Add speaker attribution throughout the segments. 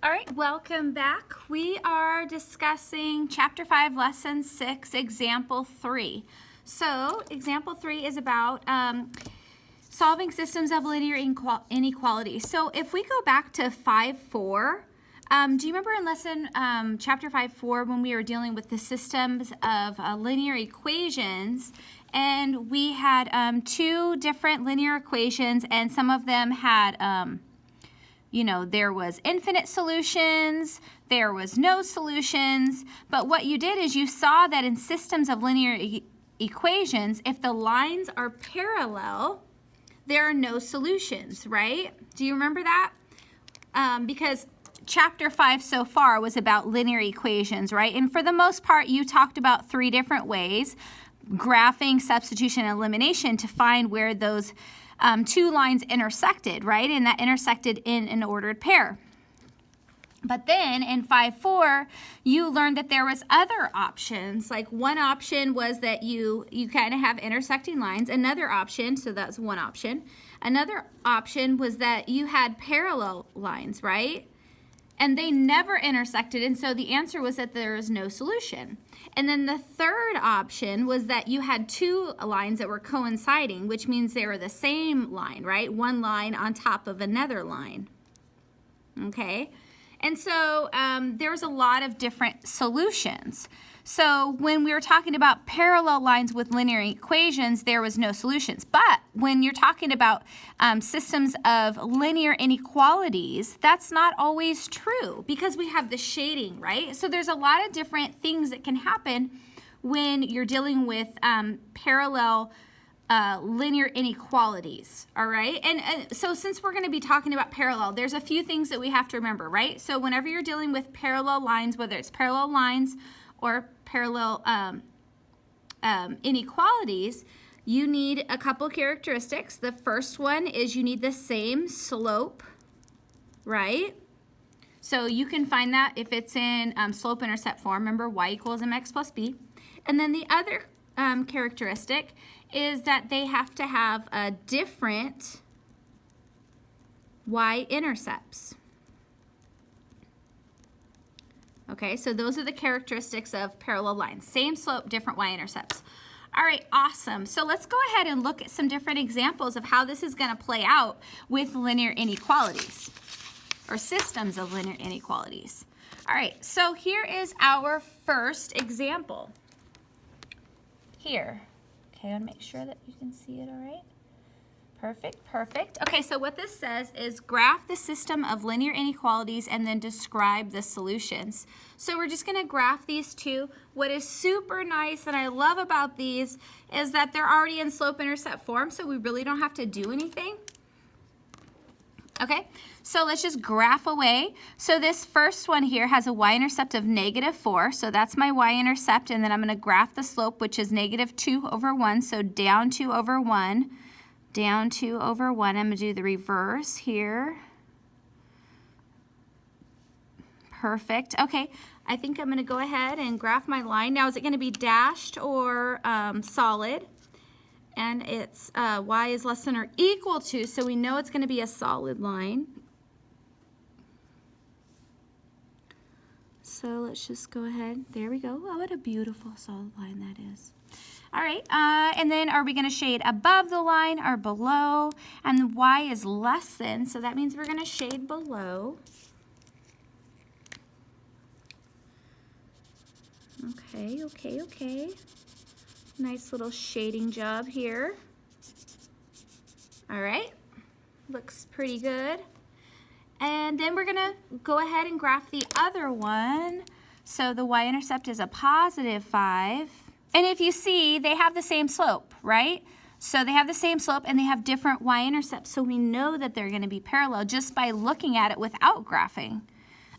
Speaker 1: All right, welcome back. We are discussing Chapter 5, Lesson 6, Example 3. So, Example 3 is about solving systems of linear inequalities. So, if we go back to 5.4, do you remember in lesson Chapter 5.4 when we were dealing with the systems of linear equations? And we had two different linear equations, and some of them had there was infinite solutions, there was no solutions, but what you did is you saw that in systems of linear equations, if the lines are parallel, there are no solutions, right? Do you remember that? Because Chapter 5 so far was about linear equations, right? And for the most part, you talked about three different ways: graphing, substitution, and elimination to find where those two lines intersected, right? And that intersected in an ordered pair. But then in 5.4, you learned that there was other options. Like one option was that you kind of have intersecting lines. Another option, so that's one option. Another option was that you had parallel lines, right? And they never intersected, and so the answer was that there is no solution. And then the third option was that you had two lines that were coinciding, which means they were the same line, right? One line on top of another line, okay? And so there was a lot of different solutions. So when we were talking about parallel lines with linear equations, there was no solutions. But when you're talking about systems of linear inequalities, that's not always true because we have the shading, right? So there's a lot of different things that can happen when you're dealing with parallel linear inequalities, all right? And so since we're going to be talking about parallel, there's a few things that we have to remember, right? So whenever you're dealing with parallel lines, whether it's parallel lines or parallel inequalities, you need a couple characteristics. The first one is you need the same slope, right? So you can find that if it's in slope-intercept form. Remember, y equals mx plus b. And then the other characteristic is that they have to have a different y-intercepts. Okay, so those are the characteristics of parallel lines. Same slope, different y-intercepts. All right, awesome. So let's go ahead and look at some different examples of how this is going to play out with linear inequalities or systems of linear inequalities. All right, so here is our first example. Here. Okay, I want to make sure that you can see it all right. Perfect, perfect. Okay, so what this says is graph the system of linear inequalities and then describe the solutions. So we're just going to graph these two. What is super nice and I love about these is that they're already in slope-intercept form, so we really don't have to do anything. Okay, so let's just graph away. So this first one here has a y-intercept of -4, so that's my y-intercept, and then I'm going to graph the slope, which is -2/1, so down 2/1. Down 2/1. I'm going to do the reverse here. Perfect. Okay, I think I'm going to go ahead and graph my line. Now, is it going to be dashed or solid? And it's y is less than or equal to, so we know it's going to be a solid line. So let's just go ahead. There we go. Oh, what a beautiful solid line that is. All right, and then are we going to shade above the line or below? And the y is less than, so that means we're going to shade below. Okay, okay, okay. Nice little shading job here. All right, looks pretty good. And then we're going to go ahead and graph the other one. So the y-intercept is a +5. And if you see, they have the same slope, right? So they have the same slope and they have different y-intercepts. So we know that they're going to be parallel just by looking at it without graphing.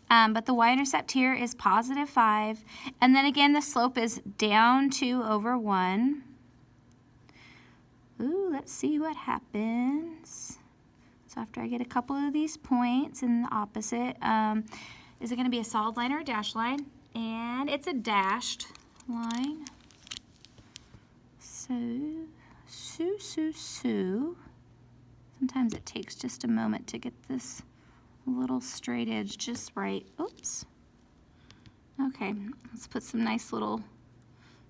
Speaker 1: But the y-intercept here is +5. And then again, the slope is down 2/1. Ooh, let's see what happens. So after I get a couple of these points in the opposite, is it going to be a solid line or a dashed line? And it's a dashed line. So, sometimes it takes just a moment to get this a little straight edge just right. Oops. Okay, let's put some nice little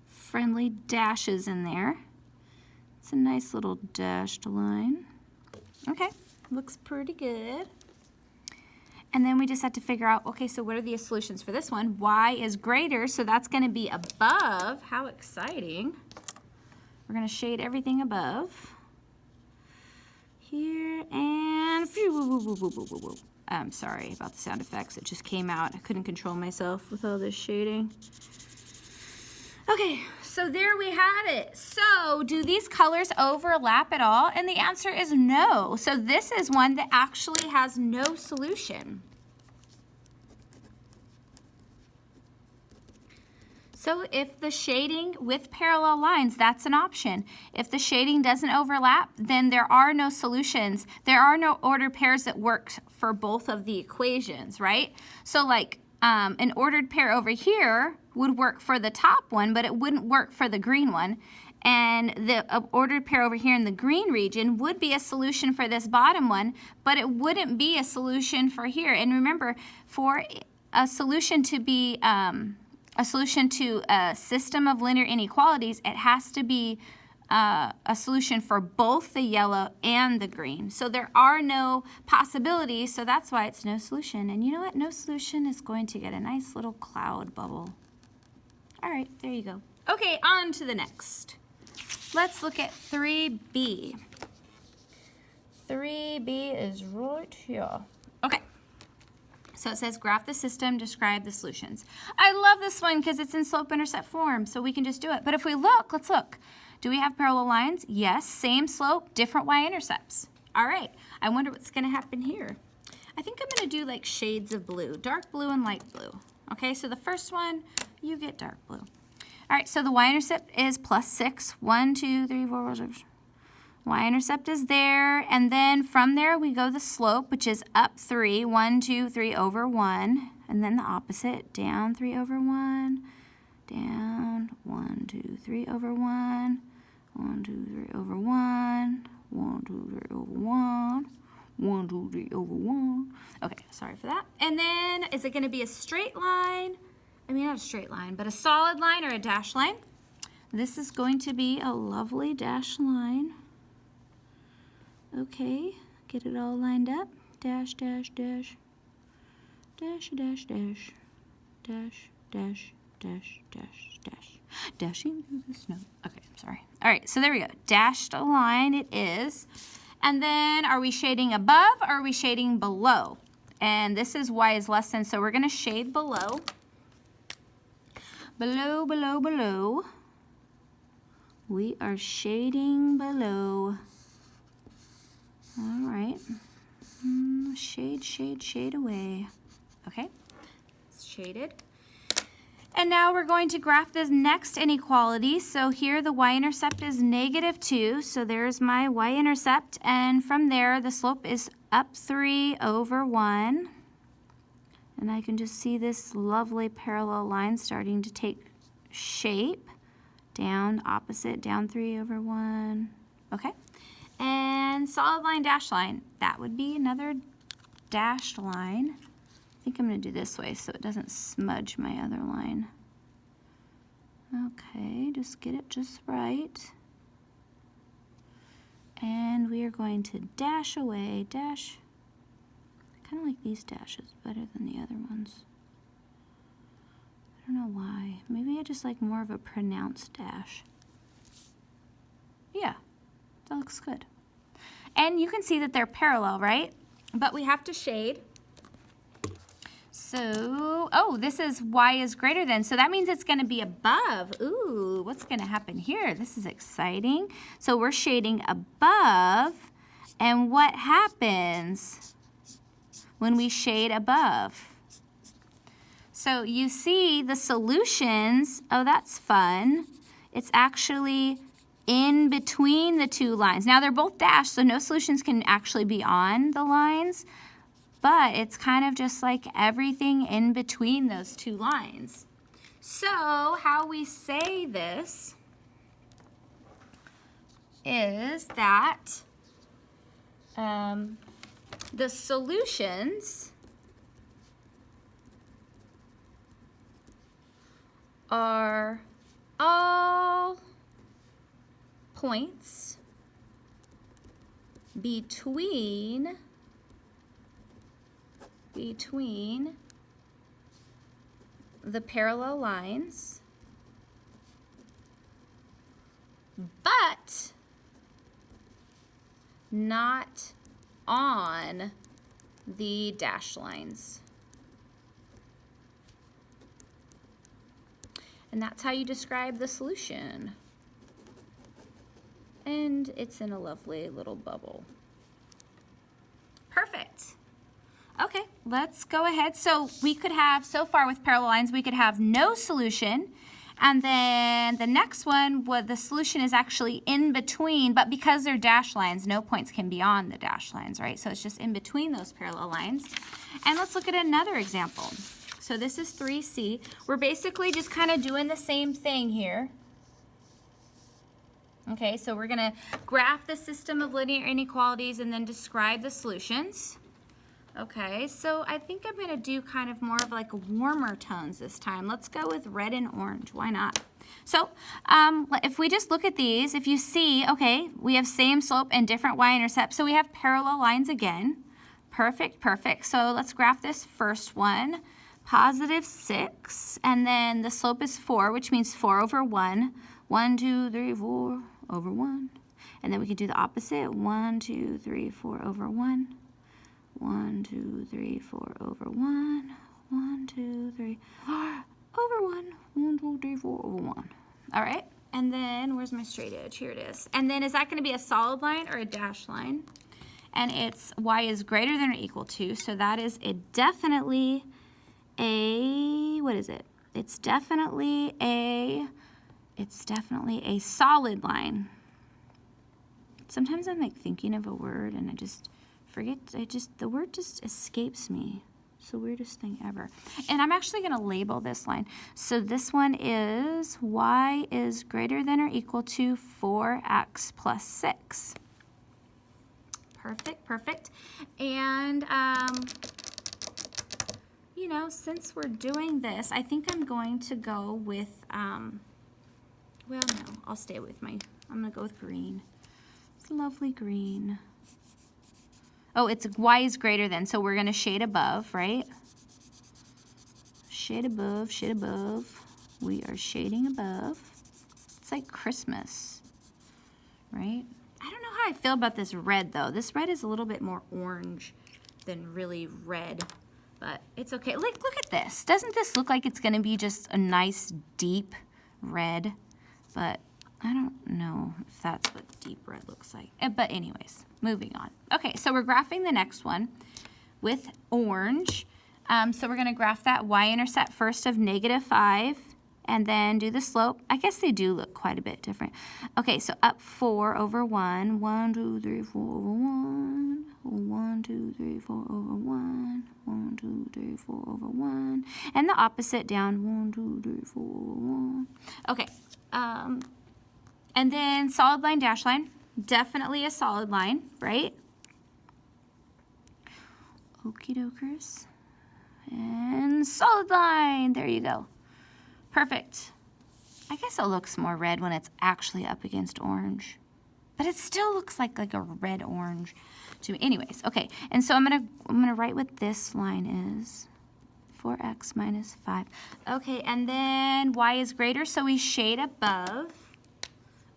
Speaker 1: friendly dashes in there. It's a nice little dashed line. Okay, looks pretty good. And then we just have to figure out, okay, so what are the solutions for this one? Y is greater, so that's going to be above. How exciting. We're going to shade everything above. Here and... I'm sorry about the sound effects. It just came out. I couldn't control myself with all this shading. Okay, so there we have it. So do these colors overlap at all? And the answer is no. So this is one that actually has no solution. So if the shading with parallel lines, that's an option. If the shading doesn't overlap, then there are no solutions. There are no ordered pairs that work for both of the equations, right? So like an ordered pair over here would work for the top one, but it wouldn't work for the green one. And the ordered pair over here in the green region would be a solution for this bottom one, but it wouldn't be a solution for here. And remember, for a solution to be a solution to a system of linear inequalities, it has to be a solution for both the yellow and the green. So there are no possibilities, so that's why it's no solution. And you know what? No solution is going to get a nice little cloud bubble. All right, there you go. Okay, on to the next. Let's look at 3B. 3B is right here. Okay. So it says graph the system, describe the solutions. I love this one because it's in slope-intercept form, so we can just do it. But if we look, let's look. Do we have parallel lines? Yes, same slope, different y-intercepts. All right, I wonder what's gonna happen here. I think I'm gonna do like shades of blue, dark blue and light blue. Okay, so the first one, you get dark blue. All right, so the y-intercept is +6. 1, 2, 3, 4, 5, 6. Y-intercept is there, and then from there we go the slope, which is up 3, 1, 2, 3 over 1, and then the opposite, down 3 over 1, down 1, 2, 3 over 1, 1, 2, 3 over 1, 1, 2, 3 over 1, 1, 2, 3 over 1. Okay, sorry for that. And then is it going to be a straight line? I mean, not a straight line, but a solid line or a dashed line? This is going to be a lovely dashed line. Okay, get it all lined up. Dash, dash, dash. Dash, dash, dash. Dash, dash, dash, dash, dash. Dashing through the snow. Okay, I'm sorry. All right, so there we go. Dashed line it is. And then are we shading above or are we shading below? And this is y is less than, so we're going to shade below. Below, below, below. We are shading below. All right, shade, shade, shade away. Okay, it's shaded. And now we're going to graph this next inequality. So here the y-intercept is -2, so there's my y-intercept. And from there, the slope is up 3 over 1. And I can just see this lovely parallel line starting to take shape. Down, opposite, down 3 over 1. Okay. And solid line, dashed line. That would be another dashed line. I think I'm going to do this way so it doesn't smudge my other line. Okay, just get it just right. And we are going to dash away, dash. I kind of like these dashes better than the other ones. I don't know why. Maybe I just like more of a pronounced dash. Yeah. That looks good. And you can see that they're parallel, right? But we have to shade. So, oh, this is y is greater than. So that means it's going to be above. Ooh, what's going to happen here? This is exciting. So we're shading above. And what happens when we shade above? So you see the solutions. Oh, that's fun. It's actually in between the two lines. Now they're both dashed, so no solutions can actually be on the lines, but it's kind of just like everything in between those two lines. So how we say this is that the solutions are all points between the parallel lines, but not on the dashed lines. And that's how you describe the solution. And it's in a lovely little bubble. Perfect. Okay, let's go ahead. So we could have, so far with parallel lines, we could have no solution. And then the next one, the solution is actually in between, but because they're dashed lines, no points can be on the dashed lines, right? So it's just in between those parallel lines. And let's look at another example. So this is 3C. We're basically just kind of doing the same thing here. Okay, so we're going to graph the system of linear inequalities and then describe the solutions. Okay, so I think I'm going to do kind of more of like warmer tones this time. Let's go with red and orange. Why not? So if we just look at these, if you see, okay, we have same slope and different y-intercept. So we have parallel lines again. Perfect, perfect. So let's graph this first one. Positive 6, and then the slope is 4, which means 4 over 1. 1, 2, 3, 4 over 1. And then we can do the opposite. 1, 2, 3, 4 over 1. 1, 2, 3, 4 over 1. 1, 2, 3, 4 over 1. 1, 2, 3, 4 over 1. All right. And then where's my straight edge? Here it is. And then is that going to be a solid line or a dashed line? And it's y is greater than or equal to. So that is definitely a, what is it? It's definitely a solid line. Sometimes I'm like thinking of a word and I just forget, the word just escapes me. It's the weirdest thing ever. And I'm actually going to label this line. So this one is y is greater than or equal to 4x plus 6. Perfect, perfect. And, you know, since we're doing this, I think I'm going to go with, well, no, I'll stay with I'm going to go with green. It's lovely green. Oh, it's y is greater than, so we're going to shade above, right? Shade above, shade above. We are shading above. It's like Christmas, right? I don't know how I feel about this red, though. This red is a little bit more orange than really red, but it's okay. Look at this. Doesn't this look like it's going to be just a nice, deep red? But I don't know if that's what deep red looks like. But anyways, moving on. Okay, so we're graphing the next one with orange. So we're going to graph that y-intercept first of -5 and then do the slope. I guess they do look quite a bit different. Okay, so up 4 over 1. 1, 2, 3, 4 over 1. 1, 2, 3, 4 over 1. 1, 2, 3, 4 over 1. And the opposite down. 1, 2, 3, 4 over 1. Okay. And then solid line, dash line. Definitely a solid line, right? Okie dokers. And solid line. There you go. Perfect. I guess it looks more red when it's actually up against orange. But it still looks like a red-orange to me. Anyways, okay. And so I'm gonna write what this line is. 4x minus 5. Okay, and then y is greater, so we shade above.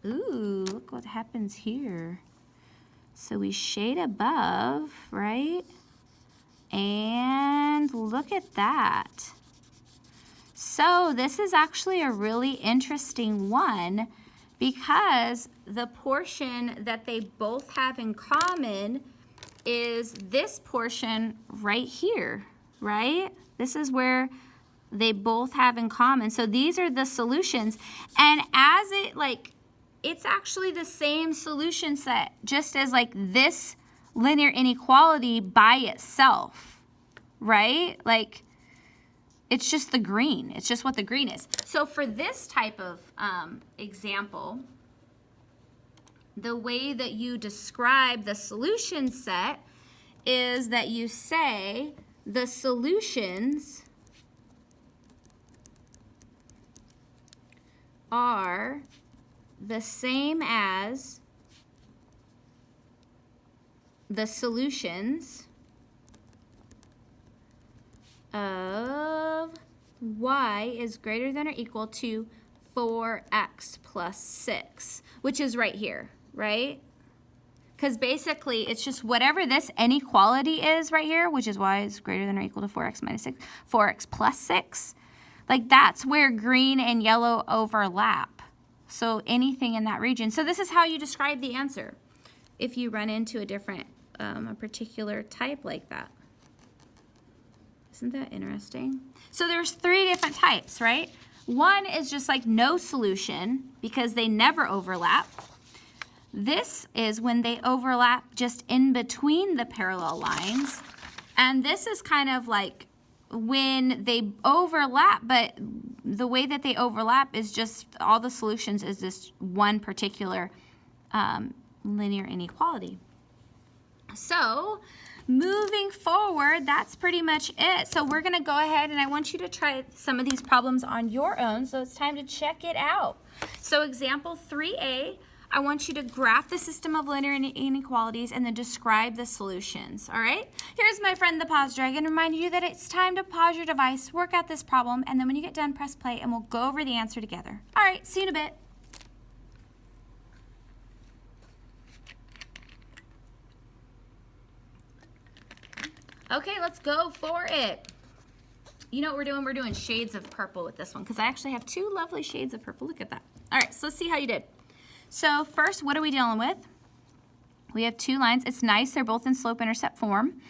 Speaker 1: Ooh, look what happens here. So we shade above, right? And look at that. So this is actually a really interesting one because the portion that they both have in common is this portion right here, right? This is where they both have in common. So these are the solutions. And as it's actually the same solution set, just as like this linear inequality by itself, right? Like, it's just the green. It's just what the green is. So for this type of example, the way that you describe the solution set is that you say the solutions are the same as the solutions of y is greater than or equal to 4x plus 6, which is right here, right? Because basically it's just whatever this inequality is right here, which is y is greater than or equal to 4x minus 6, 4x plus 6, like that's where green and yellow overlap. So anything in that region. So this is how you describe the answer if you run into a different, a particular type like that. Isn't that interesting? So there's 3 different types, right? One is just like no solution because they never overlap. This is when they overlap just in between the parallel lines. And this is kind of like when they overlap, but the way that they overlap is just all the solutions is this one particular linear inequality. So moving forward, that's pretty much it. So we're going to go ahead and I want you to try some of these problems on your own. So it's time to check it out. So example 3A, I want you to graph the system of linear inequalities and then describe the solutions, all right? Here's my friend the pause dragon, remind you that it's time to pause your device, work out this problem, and then when you get done, press play and we'll go over the answer together. All right, see you in a bit. Okay, let's go for it. You know what we're doing? We're doing shades of purple with this one because I actually have 2 lovely shades of purple. Look at that. All right, so let's see how you did. So first, what are we dealing with? We have 2 lines. It's nice. They're both in slope-intercept form.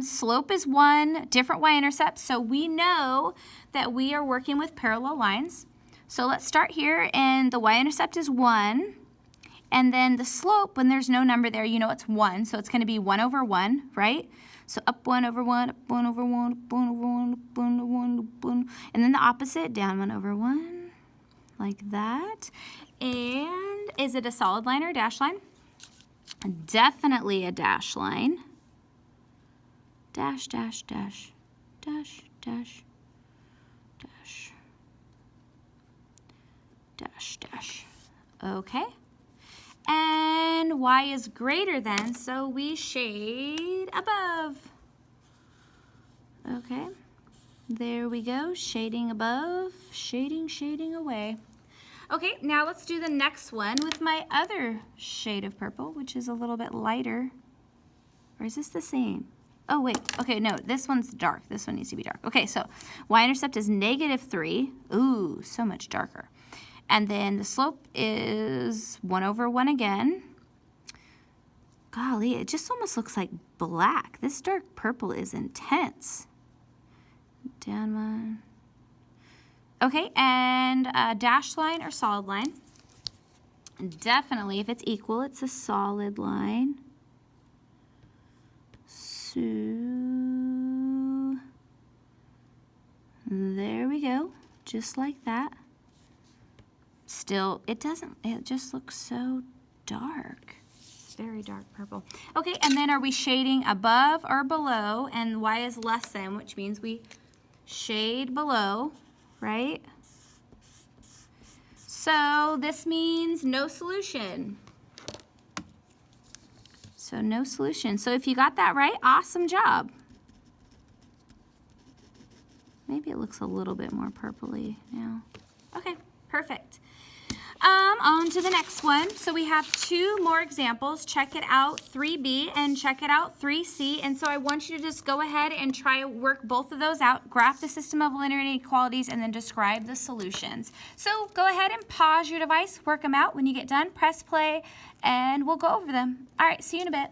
Speaker 1: Slope is 1, different y-intercepts. So we know that we are working with parallel lines. So let's start here, and the y-intercept is 1. And then the slope, when there's no number there, you know it's 1. So it's going to be 1 over 1, right? So up 1 over 1, up 1 over 1, up 1 over 1, up 1 over 1, up 1. And then the opposite, down 1 over 1, like that. And is it a solid line or a dashed line? Definitely a dash line. Dash, dash, dash, dash, dash, dash, dash, dash. Okay. And y is greater than, so we shade above. Okay. There we go. Shading above, shading, shading away. Okay, now let's do the next one with my other shade of purple, which is a little bit lighter. Or is this the same? Oh, wait. Okay, no, this one's dark. This one needs to be dark. Okay, so y-intercept is -3. Ooh, so much darker. And then the slope is 1 over 1 again. Golly, it just almost looks like black. This dark purple is intense. Down 1. Okay, and a dashed line or solid line? Definitely, if it's equal, it's a solid line. So, there we go, just like that. Still, it just looks so dark. It's very dark purple. Okay, and then are we shading above or below? And y is less than, which means we shade below. Right? So this means no solution. So no solution. So if you got that right, awesome job. Maybe it looks a little bit more purpley now. Okay, perfect. On to the next one. So we have 2 more examples. Check it out, 3B, and check it out, 3C. And so I want you to just go ahead and try to work both of those out, graph the system of linear inequalities, and then describe the solutions. So go ahead and pause your device, work them out. When you get done, press play, and we'll go over them. All right, see you in a bit.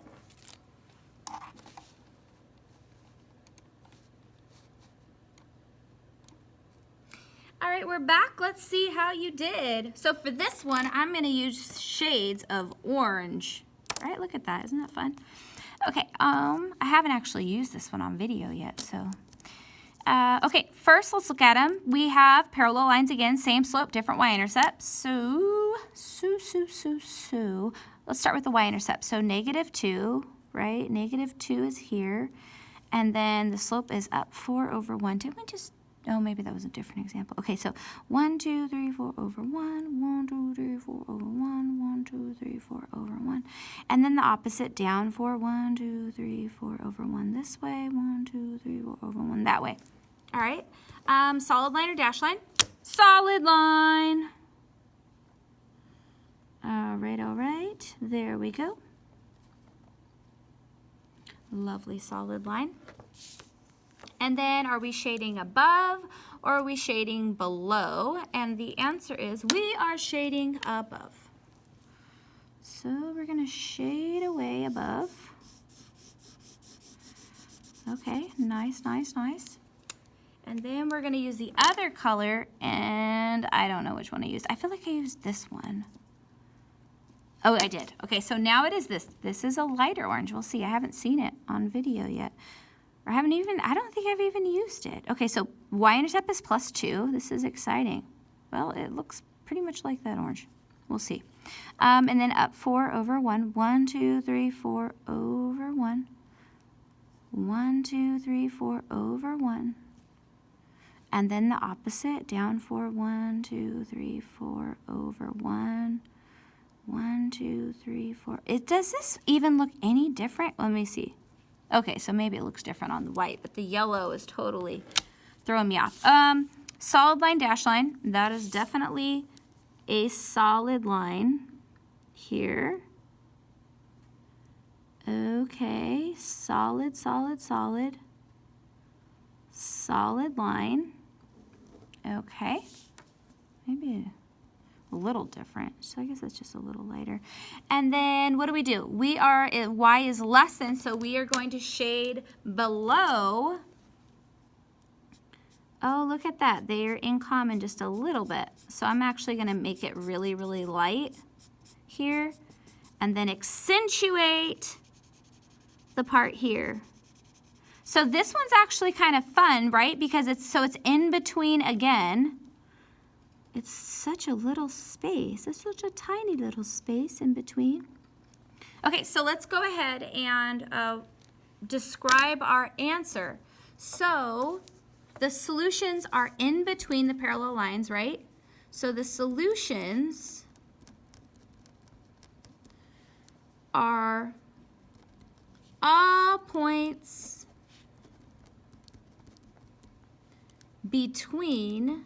Speaker 1: All right, we're back. Let's see how you did. So for this one, I'm going to use shades of orange. All right, look at that. Isn't that fun? Okay, I haven't actually used this one on video yet, so. Okay, first let's look at them. We have parallel lines again, same slope, different y-intercepts. So, let's start with the y-intercept. So -2, right? Negative 2 is here. And then the slope is up 4 over 1. Did we just, oh, maybe that was a different example. Okay, so 1, 2, 3, 4 over 1, 1, 2, 3, 4 over 1, 1, 2, 3, 4 over 1. And then the opposite, down 4, 1, 2, 3, 4 over 1 this way, 1, 2, 3, 4 over 1 that way. All right, solid line or dashed line? Solid line. All right, there we go. Lovely solid line. And then are we shading above or are we shading below? And the answer is we are shading above. So we're going to shade away above. Okay, nice, nice, nice. And then we're going to use the other color, and I don't know which one I used. I feel like I used this one. Oh, I did. Okay, so now it is this. This is a lighter orange. We'll see. I haven't seen it on video yet. Or I don't think I've even used it. Okay, so y-intercept is +2. This is exciting. Well, it looks pretty much like that orange. We'll see. And then up 4 over 1. 1, 2, 3, 4 over 1. 1, 2, 3, 4 over 1. And then the opposite, down 4, 1, 2, 3, 4 over 1. 1, 2, 3, 4. Does this even look any different? Let me see. Okay, so maybe it looks different on the white, but the yellow is totally throwing me off. Solid line, dash line. That is definitely a solid line here. Okay, solid, solid, solid. Solid line. Okay. Maybe a little different, so I guess it's just a little lighter. And then what do? Y is less than, so we are going to shade below. Oh, look at that. They are in common just a little bit. So I'm actually going to make it really, really light here, and then accentuate the part here. So this one's actually kind of fun, right? Because it's in between again. It's such a little space. It's such a tiny little space in between. Okay, so let's go ahead and describe our answer. So the solutions are in between the parallel lines, right? So the solutions are all points between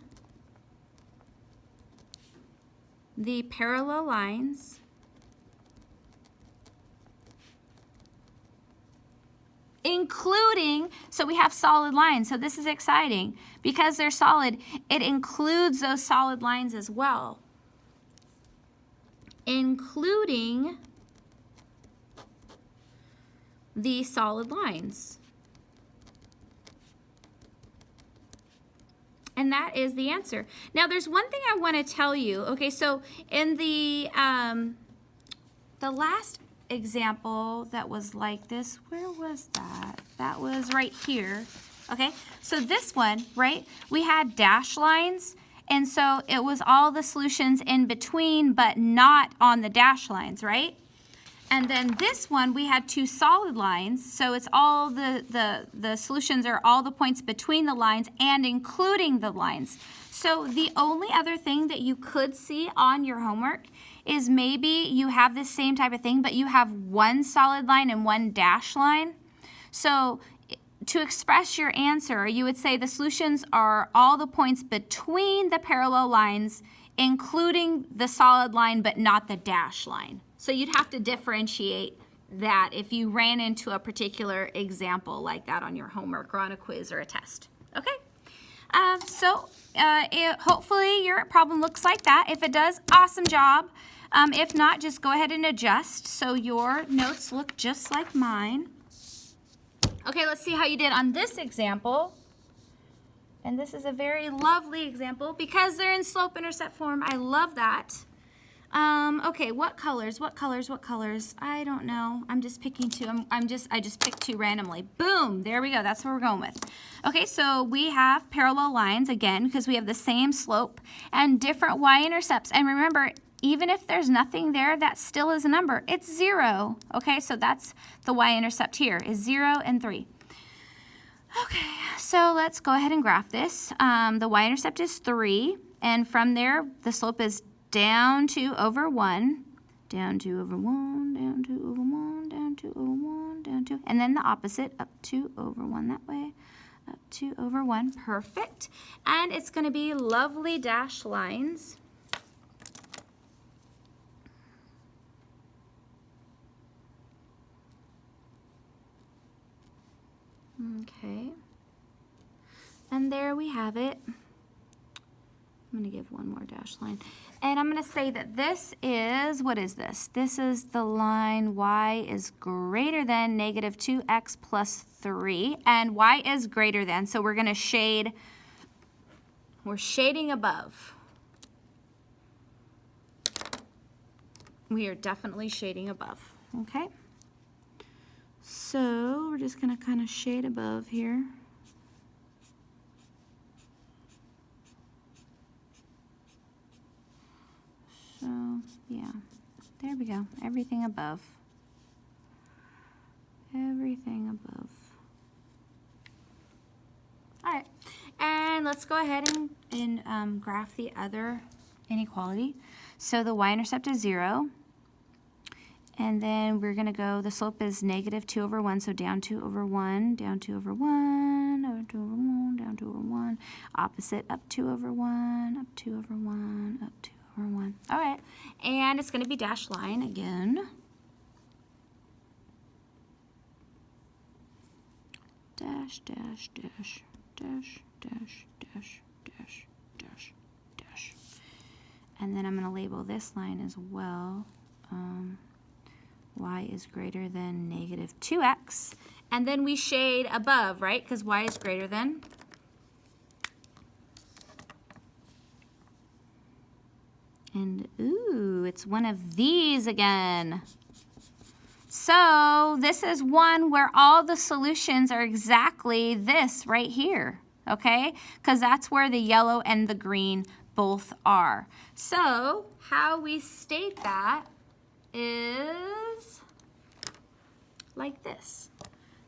Speaker 1: the parallel lines including, so we have solid lines, so this is exciting. Because they're solid, it includes those solid lines as well. Including the solid lines. And that is the answer. Now, there's one thing I want to tell you. Okay, so in the last example that was like this, where was that? That was right here. Okay, so this one, right, we had dash lines, and so it was all the solutions in between, but not on the dash lines, right? And then this one, we had two solid lines, so it's all the solutions are all the points between the lines and including the lines. So the only other thing that you could see on your homework is maybe you have this same type of thing, but you have one solid line and one dash line. So to express your answer, you would say the solutions are all the points between the parallel lines, including the solid line, but not the dash line. So you'd have to differentiate that if you ran into a particular example like that on your homework or on a quiz or a test. Okay? Hopefully your problem looks like that. If it does, awesome job. If not, just go ahead and adjust so your notes look just like mine. Okay, let's see how you did on this example. And this is a very lovely example because they're in slope-intercept form. I love that. Okay, what colors? I don't know. I'm just picking two. I just picked two randomly. Boom, there we go. That's what we're going with. Okay, so we have parallel lines again because we have the same slope and different y-intercepts. And remember, even if there's nothing there, that still is a number. It's 0, okay? So that's the y-intercept here, is 0 and 3. Okay, so let's go ahead and graph this. The y-intercept is 3, and from there, the slope is down 2 over 1, down 2 over 1, down 2 over 1, down 2 over 1, down 2, and then the opposite, up 2 over 1 that way, up 2 over 1, perfect. And it's going to be lovely dashed lines. Okay, and there we have it. I'm going to give one more dashed line. And I'm going to say that this is, what is this? This is the line y is greater than negative 2x plus 3. And y is greater than, so we're going to shade, we're shading above. We are definitely shading above, okay? So we're just going to kind of shade above here. So, yeah, there we go. Everything above. Everything above. All right, and let's go ahead and graph the other inequality. So the y-intercept is 0. And then we're going to go, the slope is negative 2 over 1, so down 2 over 1, down 2 over 1, over 2 over 1, down 2 over 1. Opposite, up 2 over 1, up 2 over 1, up 2 over 1. All right, and it's going to be dashed line again. Dash, dash, dash, dash, dash, dash, dash, dash, dash. And then I'm going to label this line as well. Y is greater than negative 2x. And then we shade above, right? Because y is greater than. And ooh, it's one of these again. So this is one where all the solutions are exactly this right here, okay? Because that's where the yellow and the green both are. So how we state that is like this.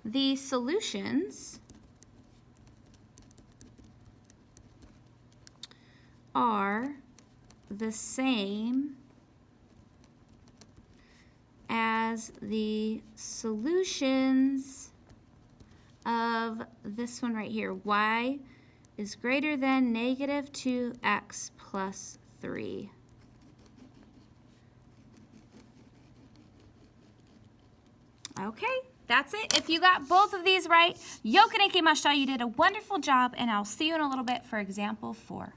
Speaker 1: The solutions are the same as the solutions of this one right here. Y is greater than negative 2x plus 3. Okay, that's it. If you got both of these right, yokineke mashita, you did a wonderful job, and I'll see you in a little bit for example 4.